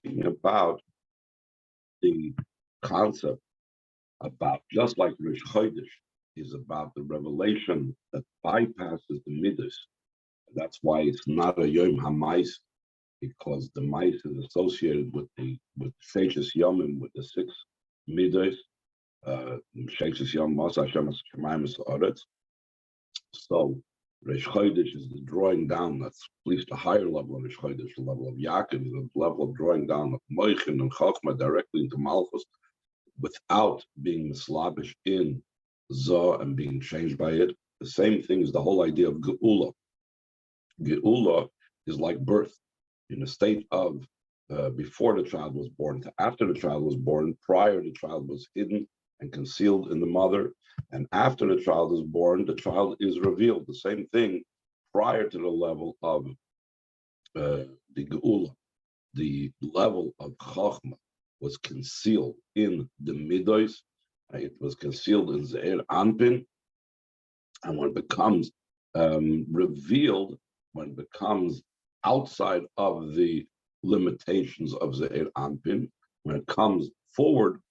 speaking about the concept about just like Rish Chodesh is about the revelation that bypasses the midas. That's why it's not a Yom HaMais, because the mice is associated with Sheshes Yomim, with the 6 midas. Sheshes Yom Mas Hashem Shemayim Haaretz. So Rish Chodesh is the drawing down. That's at least a higher level of Rish Chodesh, the level of Yaakov, is the level of drawing down of Moichin and Chachma directly into Malchus, without being mislabish in Zah and being changed by it. The same thing is the whole idea of Geula. Geula is like birth, in a state of before the child was born to after the child was born. Prior, the child was hidden and concealed in the mother, and after the child is born, the child is revealed. The same thing prior to the level of the Geula. The level of Chachma was concealed in the Midos. It was concealed in Zeir Anpin, and when it becomes revealed, when it becomes outside of the limitations of Zeir Anpin, when it comes forward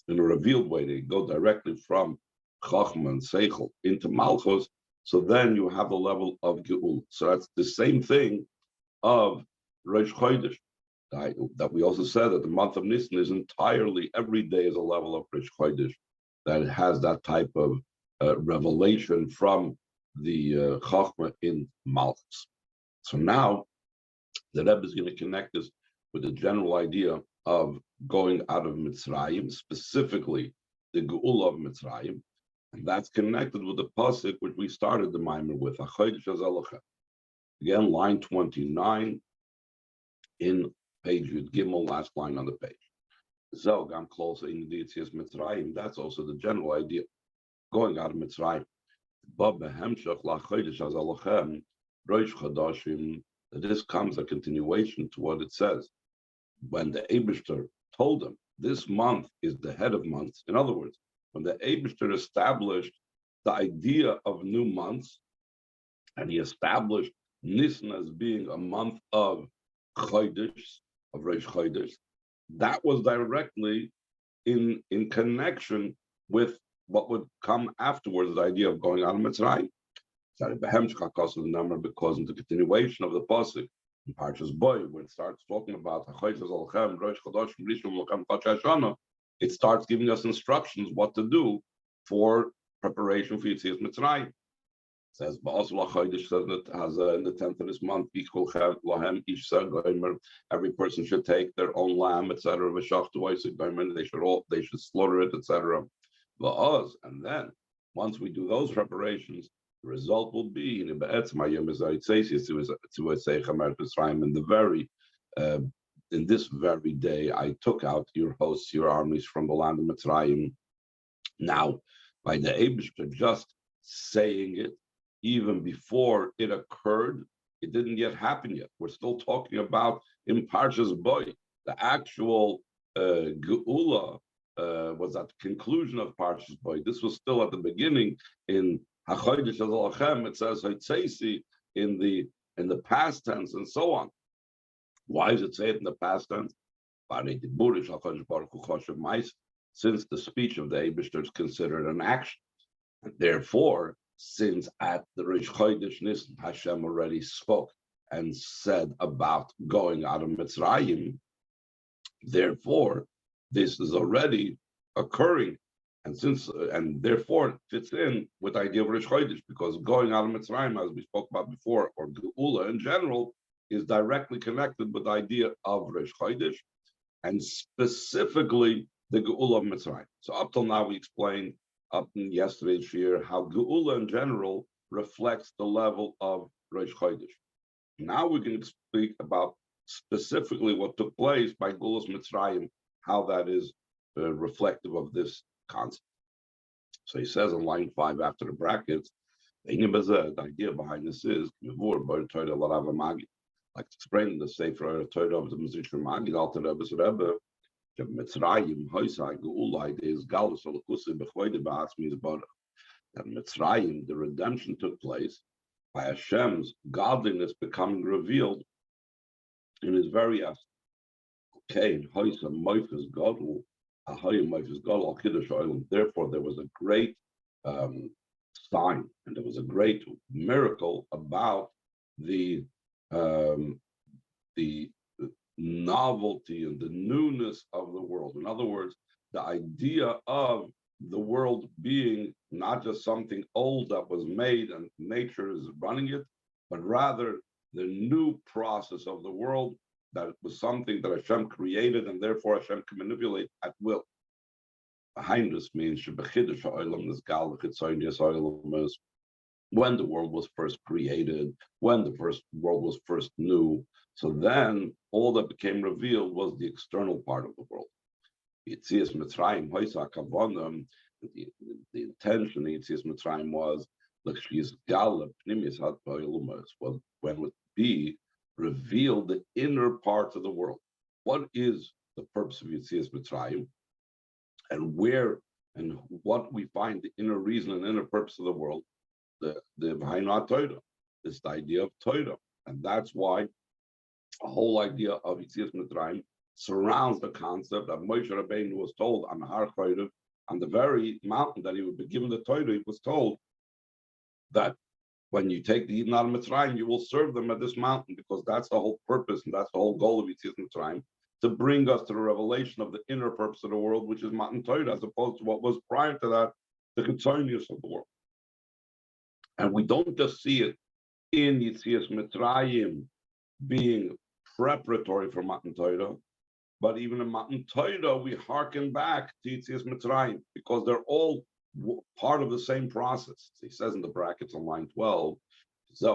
in a revealed way, they go directly from Chachma and Seichel into Malchus, so then you have the level of Geul. So that's the same thing of Rosh Chodesh. That we also said that the month of Nisan is entirely, every day is a level of Rosh Chodesh, that it has that type of revelation from the Chachma in Malchus. So now the Rebbe is going to connect this with the general idea of going out of Mitzrayim, specifically the Geula of Mitzrayim, and that's connected with the pasuk which we started the Maimer with, HaChodesh HaZelachem. Again, line 29 in page Yud Gimel, last line on the page. So, Gam closer in the Yitzias Mitzrayim, that's also the general idea, going out of Mitzrayim. That this comes a continuation to what it says. When the Eibishter told them, this month is the head of months. In other words, when the Eibishter established the idea of new months, and he established Nisan as being a month of Chodesh, of Rosh Chodesh, that was directly in connection with what would come afterwards, the idea of going out of Mitzrayim. Because in the continuation of the pasuk in Parshas Boy, when it starts talking about it starts giving us instructions what to do for preparation for Yitzias Mitzrayim. It says, that has in the 10th of this month, every person should take their own lamb, etc. They should slaughter it, etc. And then, once we do those preparations, the result will be in the very in this very day I took out your hosts, your armies from the land of Mitzrayim. Now, by the Eibishter just saying it, even before it occurred, it didn't yet happen yet. We're still talking about in Parshas Boy. The actual Geula was at the conclusion of Parshas Boy. This was still at the beginning in HaChodesh HaZelachem. It says Hotzeisi in the past tense and so on. Why does it say it in the past tense? Since the speech of the Eibishter is considered an action, and therefore, since at the Rosh Chodesh Nisan Hashem already spoke and said about going out of Mitzrayim, therefore this is already occurring, and therefore it fits in with the idea of Rosh Chodesh, because going out of Mitzrayim, as we spoke about before, or Geula in general, is directly connected with the idea of Rosh Chodesh, and specifically the Geula of Mitzrayim. So up till now we explained up in yesterday's year how Geula in general reflects the level of Rosh Chodesh. Now we're going to speak about specifically what took place by Geulas Mitzrayim, how that is reflective of this concept. So he says on line 5 after the brackets, the idea behind this is like to explain the Sefer Torah of the Mizrich Magid, Alter Rebbe's Rebbe, Mitzrayim, Hoysai, Geulai, is Galus Alakusi, Bechweide Ba'atzmi is Barach. That Mitzrayim, the redemption took place by Hashem's godliness becoming revealed in his very essence. Cain, Hoysa, Moifus, Godel, Ahoy, Moifus, Godel, Al Kiddush Oilam. Therefore, there was a great um, sign and there was a great miracle about the um, the novelty and the newness of the world. In other words, the idea of the world being not just something old that was made and nature is running it, but rather the new process of the world that was something that Hashem created and therefore Hashem can manipulate at will. Behind means when the world was first created, when the first world was first new. So then all that became revealed was the external part of the world. Yitzias Mitzrayim, Hoysa Kavonim, the intention of Yitzias Mitzrayim was when would be revealed the inner parts of the world. What is the purpose of Yitzias Mitzrayim? And where and what we find the inner reason and inner purpose of the world, the V'hainat Torah, is the idea of Torah. And that's why the whole idea of Yitzias Mitzrayim surrounds the concept that Moshe Rabbeinu was told on the Har Chodesh, on the very mountain that he would be given the Torah, he was told that when you take the Yidden out of Mitzrayim, you will serve them at this mountain, because that's the whole purpose and that's the whole goal of Yitzias Mitzrayim, to bring us to the revelation of the inner purpose of the world, which is Matan Torah, as opposed to what was prior to that, the Chitzonius of the world. And we don't just see it in Yitzias Mitzrayim being preparatory for Matan Torah, but even in Matan Torah, we hearken back to Yitzias Mitzrayim, because they're all part of the same process. He says in the brackets on line 12, this is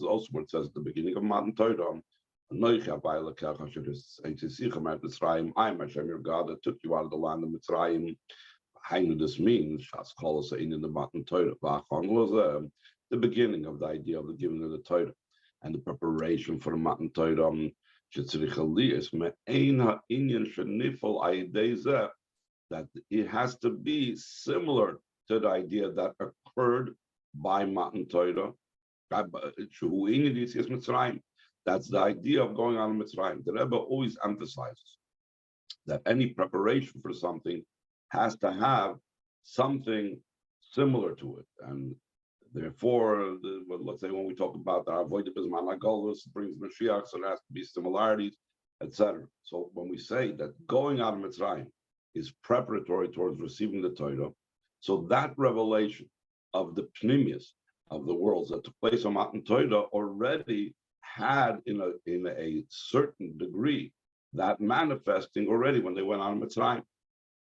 also where it says at the beginning of Matan Torah, I am Hashem your God that took you out of the land of Mitzrayim. This means in the Matan Torah, the beginning of the idea of the giving of the Torah and the preparation for the Matan Torah. That it has to be similar to the idea that occurred by Matan Torah. That's the idea of going on in Mitzrayim. The Rebbe always emphasizes that any preparation for something has to have something similar to it. And therefore, let's say when we talk about the Avodah B'zman HaGolus brings Mashiach, so there has to be similarities, etc. So when we say that going out of Mitzrayim is preparatory towards receiving the Torah, so that revelation of the pnimius of the worlds that took place on Matan Torah already had in a certain degree that manifesting already when they went on Mitzrayim.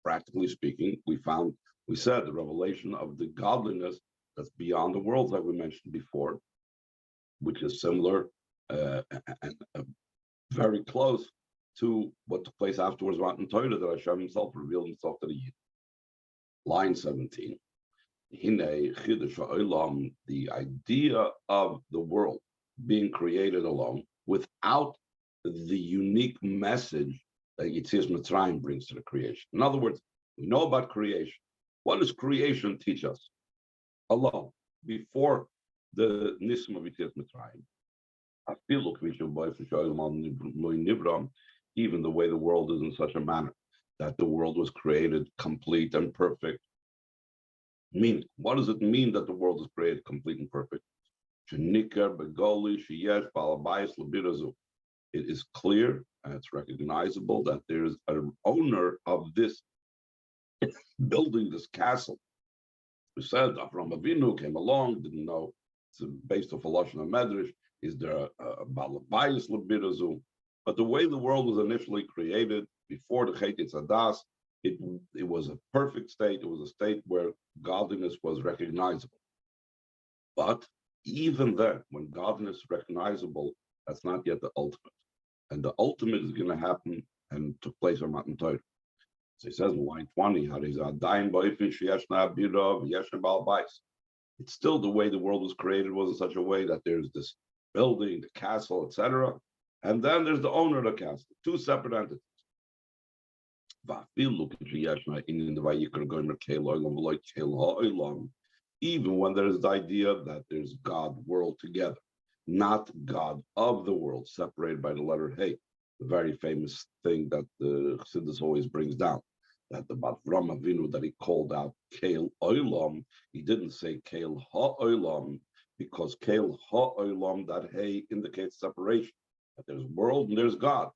Practically speaking, we said the revelation of the godliness that's beyond the worlds, like we mentioned before, which is similar and very close to what took place afterwards Matan Torah, that Hashem himself revealed himself to the Yid. Line 17. The idea of the world being created alone without the unique message that Yitzias Mitzrayim brings to the creation. In other words, we know about creation. What does creation teach us? Alone, before the Nisim of Yitzias Mitzrayim. Even the way the world is in such a manner that the world was created complete and perfect. Meaning, what does it mean that the world is created complete and perfect? It is clear and it's recognizable that there is an owner of this building, this castle. We said Avram Avinu came along, didn't know, it's based off a Lashon Medrash, is there a Balabayis Lebirazu? But the way the world was initially created, before the Chet Hadas, it was a perfect state. It was a state where godliness was recognizable. But even then, when godliness is recognizable, that's not yet the ultimate. And the ultimate is going to happen and took place on Matan Torah. So he says in line 20, it's still the way the world was created was in such a way that there's this building, the castle, etc. And then there's the owner of the castle, two separate entities. Even when there is the idea that there's God, world together, not God of the world, separated by the letter Hey. the very famous thing that the Chassidus always brings down, that the Avram Avinu that he called out Keil Olam, he didn't say Keil Ha-Olam, because Keil Ha-Olam, that hey indicates separation, that there's world and there's God.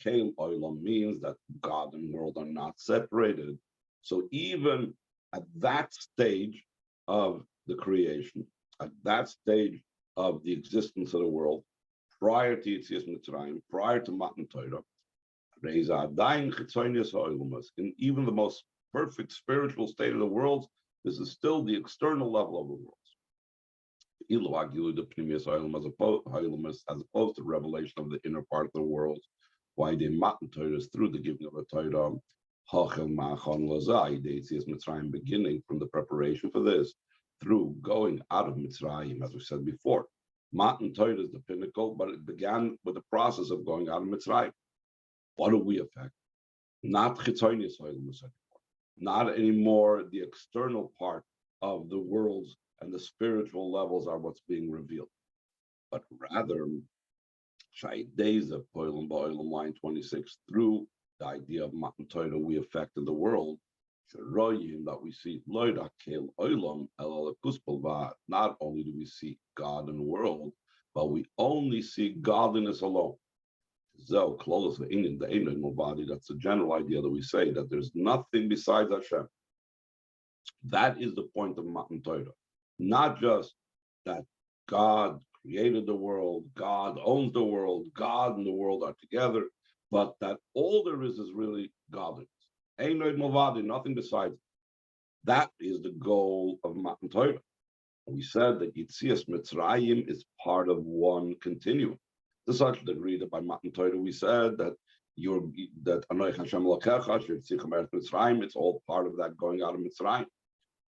Keil Olam means that God and world are not separated. So even at that stage of the creation, at that stage of the existence of the world, prior to Yetzias Mitzrayim, prior to Matan Torah, in even the most perfect spiritual state of the world, this is still the external level of the world. As opposed to revelation of the inner part of the world, why the Matan Torah is through the giving of the Torah, Mitzrayim, beginning from the preparation for this, through going out of Mitzrayim, as we said before. Matan Torah is the pinnacle, but it began with the process of going out of Mitzrayim. What do we affect? Not Chitzonius anymore, not anymore the external part of the worlds and the spiritual levels are what's being revealed, but rather Shaydeza Poilam Ba'olam, line 26, through the idea of Matan Torah we affect in the world, that we see not only do we see God in the world, but we only see godliness alone. That's the general idea that we say that there's nothing besides Hashem. That is the point of Matan Torah. Not just that God created the world, God owns the world, God and the world are together, but that all there is really godliness. Ain't nothing besides. That is the goal of Matan Torah. We said that Yetzias Mitzrayim is part of one continuum. To such a degree that by Matan Torah we said that Anoich Hashem Elokecha, Shirtzichem Eretz Mitzrayim, it's all part of that going out of Mitzrayim.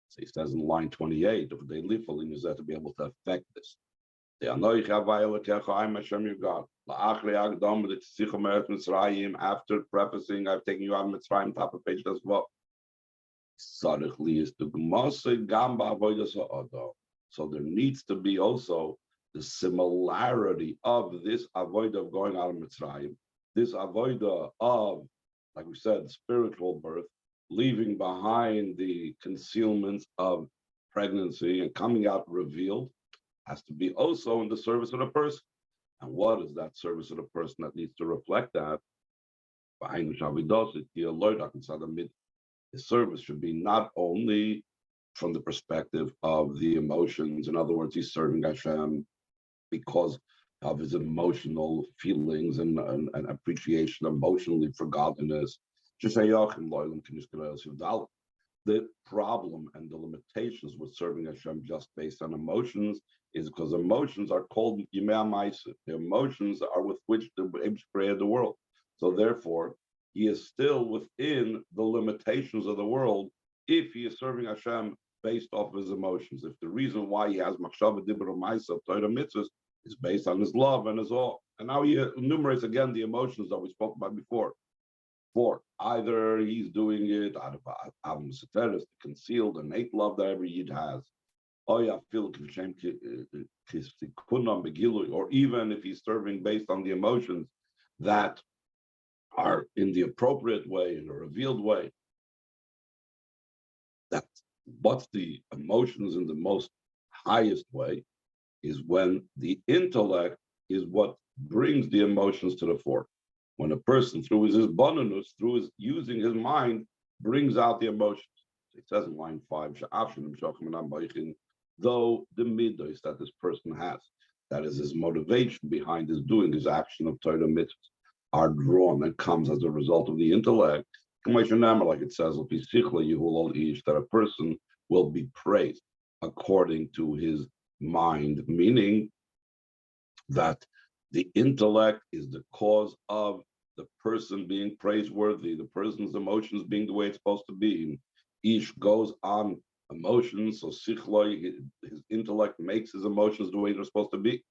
So he says in line 28, if they live for is that to be able to affect this. The Anoich Havai Elokecha, I'm Hashem your God. La'achli Agdom, the Tzichem Eretz Mitzrayim, after prefacing, I've taken you out of Mitzrayim, top of page, that's what. Sarich is to Gmosei Gamba Avodas Ha'adam. So there needs to be also the similarity of this avodah of going out of Mitzrayim, this avodah of, like we said, spiritual birth, leaving behind the concealments of pregnancy and coming out revealed, has to be also in the service of the person. And what is that service of the person that needs to reflect that? The service should be not only from the perspective of the emotions. In other words, he's serving Hashem because of his emotional feelings and appreciation emotionally for godliness. The problem and the limitations with serving Hashem just based on emotions is because emotions are called Yimei HaMaaseh. The emotions are with which the Eibush created the world. So therefore, he is still within the limitations of the world if he is serving Hashem based off of his emotions. If the reason why he has Machshava Dibur Ma'aseh Torah Mitzvahs is based on his love and his awe. And now he enumerates again the emotions that we spoke about before. For either he's doing it out of the concealed innate love that every Yid has, or even if he's serving based on the emotions that are in the appropriate way, in a revealed way. That what's the emotions in the most highest way is when the intellect is what brings the emotions to the fore. When a person, through his bonus, through his using his mind, brings out the emotions. It says in line 5, though the midos that this person has, that is his motivation behind his doing his action of Torah mitzvahs, are drawn and comes as a result of the intellect, like it says, that a person will be praised according to his mind, meaning that the intellect is the cause of the person being praiseworthy, the person's emotions being the way it's supposed to be. Each goes on emotions, so sichloi, his intellect makes his emotions the way they're supposed to be.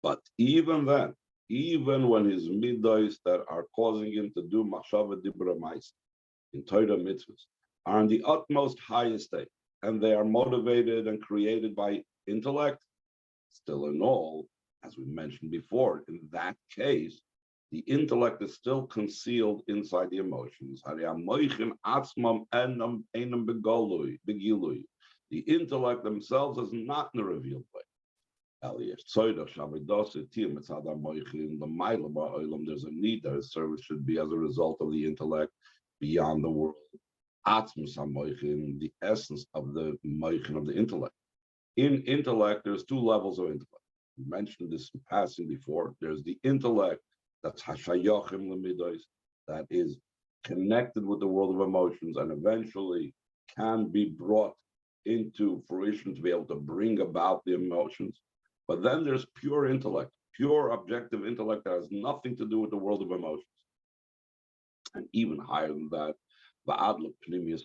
But even then, even when his midos that are causing him to do machshava dibra ma'aseh in Torah mitzvahs are in the utmost highest state, and they are motivated and created by intellect, still in all, as we mentioned before, in that case, The intellect is still concealed inside the emotions. The intellect themselves is not in a revealed way. There's a need that a service should be as a result of the intellect beyond the world. The essence of the moichin of the intellect. In intellect, there's two levels of intellect. We mentioned this in passing before. There's the intellect that's hashayachim lemidos, that is connected with the world of emotions and eventually can be brought into fruition to be able to bring about the emotions. But then there's pure intellect, pure objective intellect that has nothing to do with the world of emotions. And even higher than that, there's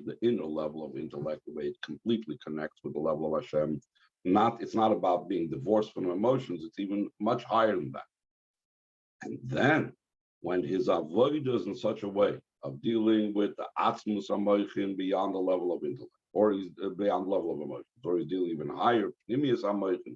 the inner level of intellect, the way it completely connects with the level of Hashem. It's not about being divorced from emotions, it's even much higher than that. And then when his avodah is in such a way of dealing with the atzmus hamoichin beyond the level of intellect, or he's beyond the level of emotions, or he's dealing even higher, pnimius hamoichin,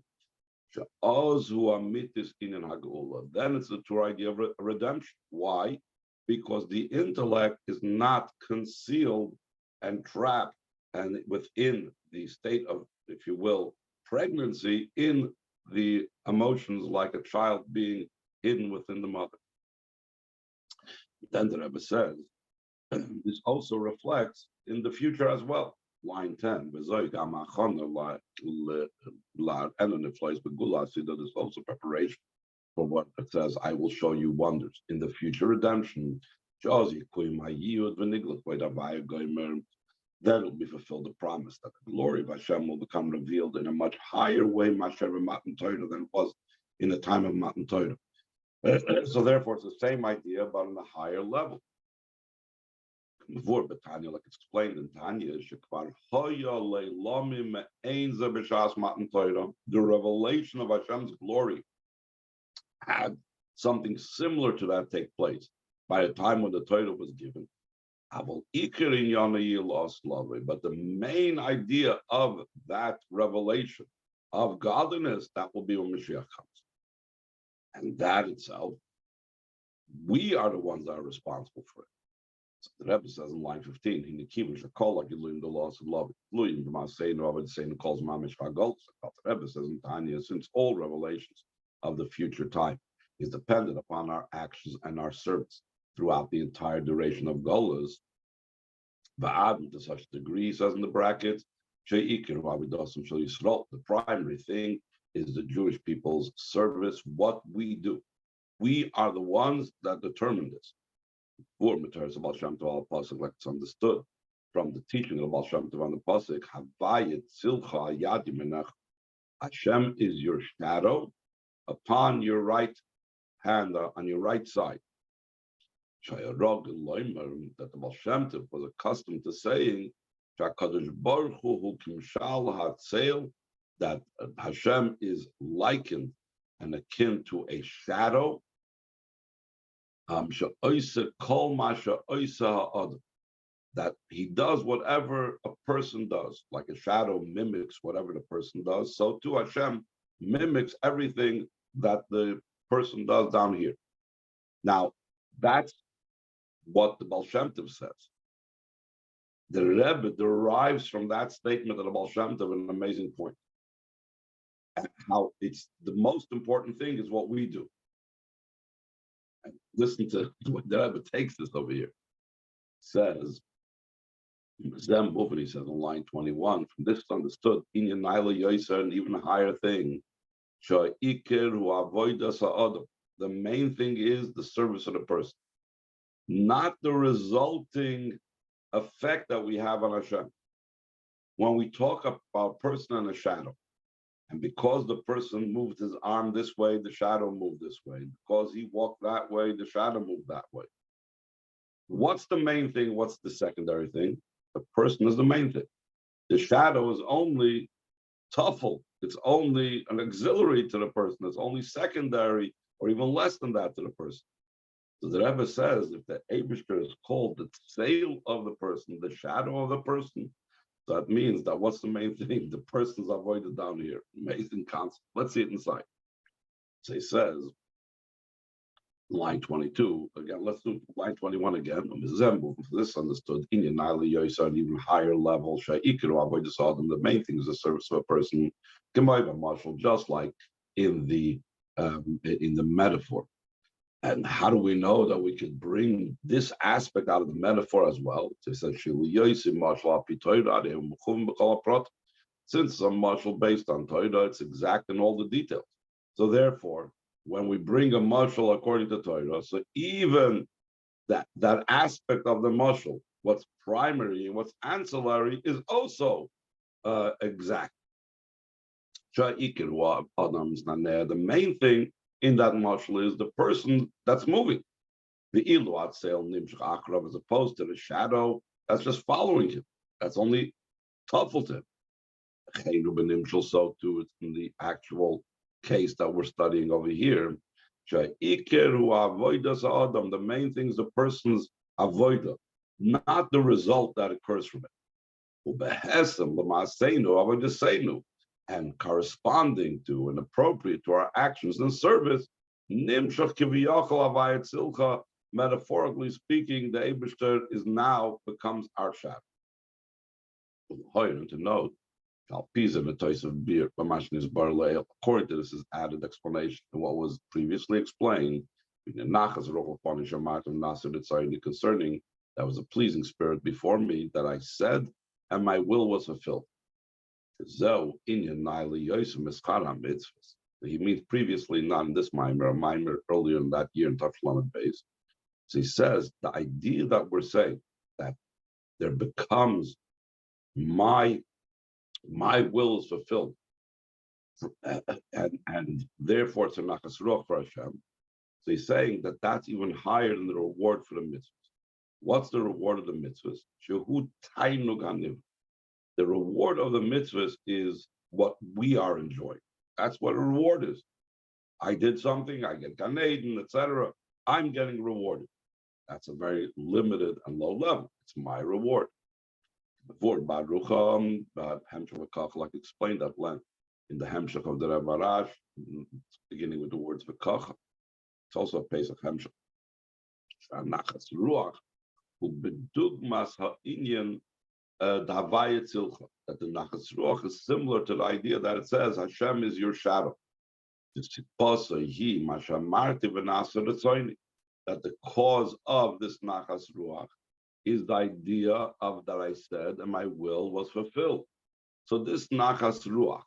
then it's the true idea of redemption. Why? Because the intellect is not concealed and trapped and within the state of, if you will, pregnancy in the emotions like a child being hidden within the mother. Then the Rebbe says, this also reflects in the future as well. Line 10, there's also preparation for what it says, I will show you wonders. In the future redemption, then will be fulfilled the promise that the glory of Hashem will become revealed in a much higher way than it was in the time of Matan Torah. So therefore, it's the same idea, but on a higher level. Before Tanya, like it's explained in Tanya, the revelation of Hashem's glory had something similar to that take place by the time when the Torah was given. But the main idea of that revelation of godliness, that will be when Mashiach comes. And that itself, we are the ones that are responsible for it. So the Rebbe says in line 15, the Rebbe says in Tanya, since all revelations of the future time is dependent upon our actions and our service throughout the entire duration of Golas, to such a degree, says in the brackets, the primary thing is the Jewish people's service, what we do. We are the ones that determine this. For Materis of Baal Shem Tov al Pasuk, like it's understood from the teaching of Baal Shem Tov on the Pasuk, Havayit Silcha Yadi Menach, Hashem is your shadow upon your right hand, on your right side. That the Baal Shem Tov was accustomed to saying, that Hashem is likened and akin to a shadow. That he does whatever a person does, like a shadow mimics whatever the person does. So too Hashem mimics everything that the person does down here. Now, that's what the Baal Shem Tov says. The Rebbe derives from that statement of the Baal Shem Tov an amazing point. And how it's the most important thing is what we do. And listen to what the Rebbe takes this over here. Says, Zem Buvin, he says on line 21, from this is understood, Inyan Naila Yoser, and even a higher thing, the main thing is the service of the person, not the resulting effect that we have on Hashem. When we talk about a person and a shadow, and because the person moved his arm this way, the shadow moved this way. Because he walked that way, the shadow moved that way. What's the main thing? What's the secondary thing? The person is the main thing. The shadow is only tuffle. It's only an auxiliary to the person. It's only secondary or even less than that to the person. So the Rebbe says if the Eibishter is called the sail of the person, the shadow of the person, that means that what's the main thing? The person's avoided down here. Amazing concept. Let's see it inside. So he says, line 22. Again, let's do line 21 again. This understood in an even higher level. The main thing is the service of a person. Just like in the metaphor. And how do we know that we could bring this aspect out of the metaphor as well? Since it's a marshal based on Torah, it's exact in all the details. So therefore, when we bring a marshal according to Torah, so even that aspect of the marshal, what's primary and what's ancillary, is also exact. The main thing in that marshal is the person that's moving. The iluat sale nimshach akrav, as opposed to the shadow that's just following him. That's only helpful to him. So too, it's in the actual case that we're studying over here. The main thing is the person's avoida, not the result that occurs from it. And corresponding to and appropriate to our actions and service, metaphorically speaking, the Eibishter is now becomes our shadow. To note, according to this is added explanation to what was previously explained concerning that was a pleasing spirit before me that I said, and my will was fulfilled. He means previously, not in this mimer, a mimer earlier in that year in Tafshlamet base. So he says the idea that we're saying that there becomes my will is fulfilled, and therefore it's a nachas ruach for Hashem. So he's saying that that's even higher than the reward for the mitzvahs. What's the reward of the mitzvahs? Shehu tainug haniv. The reward of the mitzvahs is what we are enjoying. That's what a reward is. I did something, I get Gan Eden, etc. I'm getting rewarded. That's a very limited and low level. It's my reward. Before Barucham, Hemshach like explained at length in the Hemshach of the Rebbe Arash, beginning with the words V'kacha. It's also a Pesach Hemshach. Nachas Ruach, who bedugmas ha'inyan that the Nachas Ruach is similar to the idea that it says Hashem is your shadow. That the cause of this Nachas Ruach is the idea of that I said and my will was fulfilled. So this Nachas Ruach,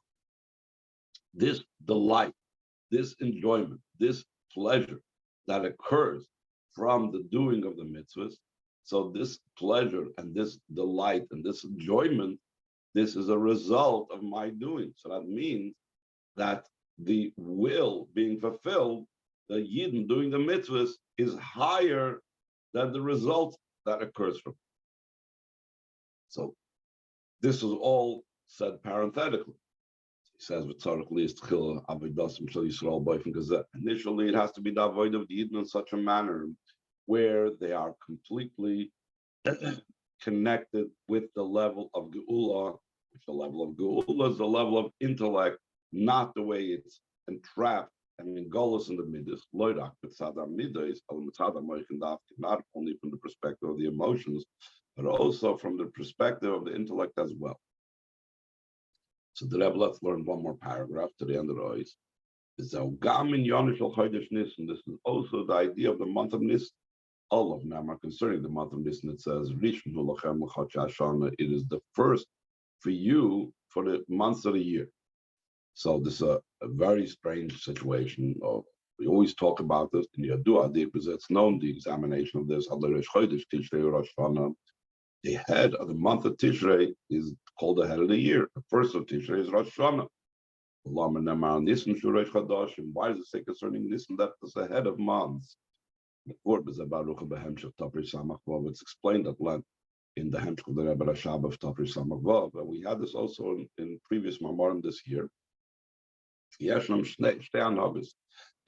this delight, this enjoyment, this pleasure that occurs from the doing of the mitzvahs, so this pleasure and this delight and this enjoyment, this is a result of my doing. So that means that the will being fulfilled, the Yidden doing the mitzvahs, is higher than the result that occurs from it. So this is all said parenthetically. He says, initially it has to be the avoid of the Yidden in such a manner where they are completely connected with the level of Geula, which the level of Geula is the level of intellect, not the way it's entrapped and engulfed in the midas. Not only from the perspective of the emotions, but also from the perspective of the intellect as well. So the Rebbe, let's learn one more paragraph to the end of the Ois. This is also the idea of the month of Nisan. All of them are concerning the month of Nisan. It says, it is the first for you for the months of the year. So this is a very strange situation. We always talk about this in Yadua, because it's known the examination of this. The head of the month of Tishrei is called the head of the year. The first of Tishrei is Rosh Hashanah. Why does it say concerning this and that is the head of months? It's explained at length in the Hemshach of the Rebbe Rashab of Tafri Samach Vav. And we had this also in previous Mamorim this year. There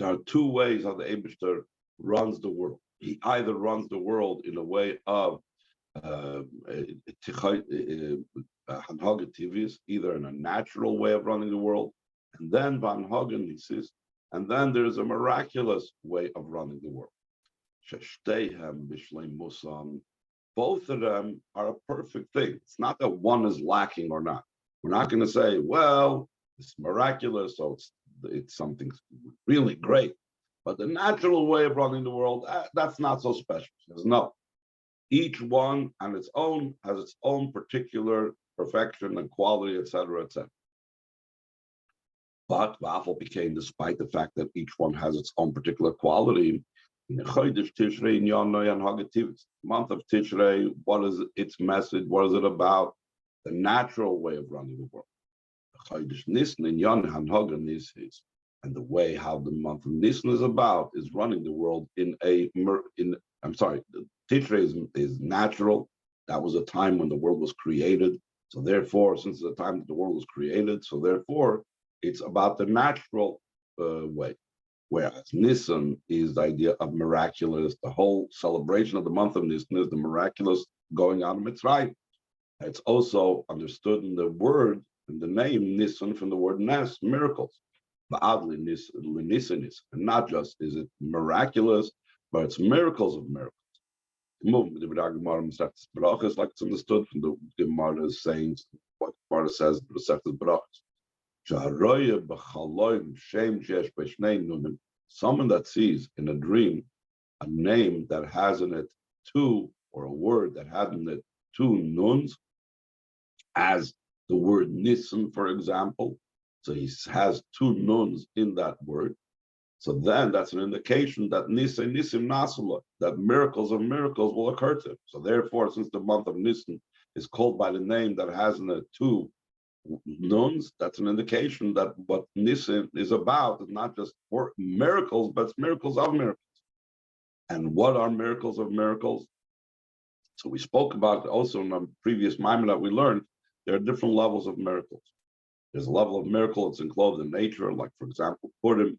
are two ways how the Eibishter runs the world. He either runs the world in a way of either in a natural way of running the world, and then Van Hagen, he says, And then there's a miraculous way of running the world. Sheshteihem b'shleimusan. Both of them are a perfect thing. It's not that one is lacking or not. We're not going to say, well, it's miraculous, so it's something really great. But the natural way of running the world, that's not so special. There's no. Each one on its own has its own particular perfection and quality, etc., etc. But Wafel became, despite the fact that each one has its own particular quality, in the Chodesh Tishrei in Yonai and Hagativus, month of Tishrei, what is its message? What is it about? The natural way of running the world. Chodesh Nisan in Yonai and Hagativus, and the way how the month of Nisan is about is running the world Tishrei is natural. That was a time when the world was created. So therefore, since the time that the world was created, so therefore, it's about the natural way. Whereas Nisan is the idea of miraculous. The whole celebration of the month of Nisan is the miraculous going on in Mitzrayim. It's also understood in the word, in the name Nisan, from the word Nes, miracles. Ba'adli Nisan is, and not just is it miraculous, but it's miracles of miracles. Like it's understood from the Gemara's sayings, what Gemara says, the Masechtas Brachos. Someone that sees in a dream a name that has in it two, or a word that has in it two nuns, as the word Nisan, for example. So he has two nuns in that word. So then that's an indication that Nisan Nasula, that miracles of miracles will occur to him. So therefore, since the month of Nisan is called by the name that has in it two nuns, that's an indication that what Nisan is about is not just miracles, but it's miracles of miracles. And what are miracles of miracles? So we spoke about also in a previous Maimon that we learned, there are different levels of miracles. There's a level of miracle that's enclosed in nature, like, for example, Purim.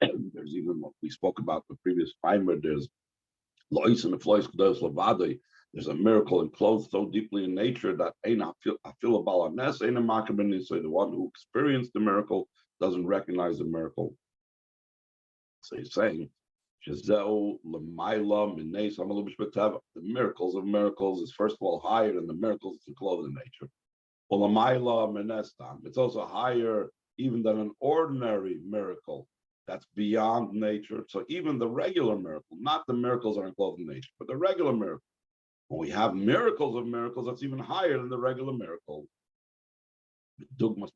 There's even what we spoke about the previous Maimon, there's Lois and the Flois Kedos Lavadi. There's a miracle enclosed so deeply in nature that I feel about Nes, the one who experienced the miracle doesn't recognize the miracle. So he's saying, the miracles of miracles is first of all higher than the miracles enclosed in nature. It's also higher even than an ordinary miracle that's beyond nature. So even the regular miracle, not the miracles that are enclosed in nature, but the regular miracle. When we have miracles of miracles, that's even higher than the regular miracle. Similar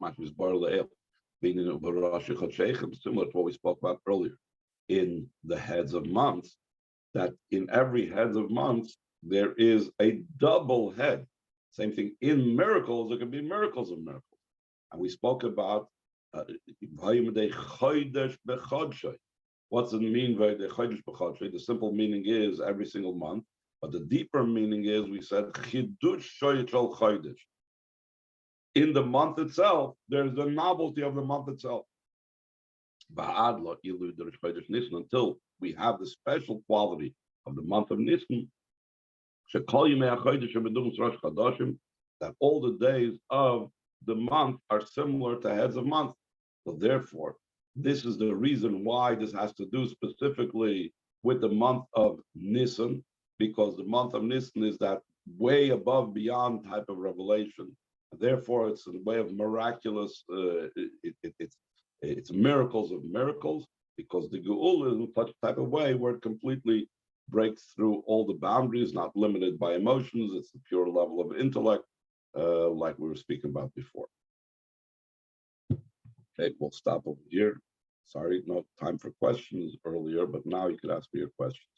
to what we spoke about earlier. In the heads of months, that in every heads of months, there is a double head. Same thing in miracles, there can be miracles of miracles. And we spoke about what's it mean by the chodesh b'chodesh? The simple meaning is every single month. But the deeper meaning is, we said, chidush shoychol chodesh. In the month itself, there's the novelty of the month itself. Until we have the special quality of the month of Nisan, that all the days of the month are similar to heads of month. So therefore, this is the reason why this has to do specifically with the month of Nisan, because the month of Nisan is that way above beyond type of revelation. Therefore, it's a way of miraculous, it's miracles of miracles, because the Geula is in such a type of way where it completely breaks through all the boundaries, not limited by emotions. It's the pure level of intellect, like we were speaking about before. Okay, we'll stop over here. Sorry, no time for questions earlier, but now you can ask me your questions.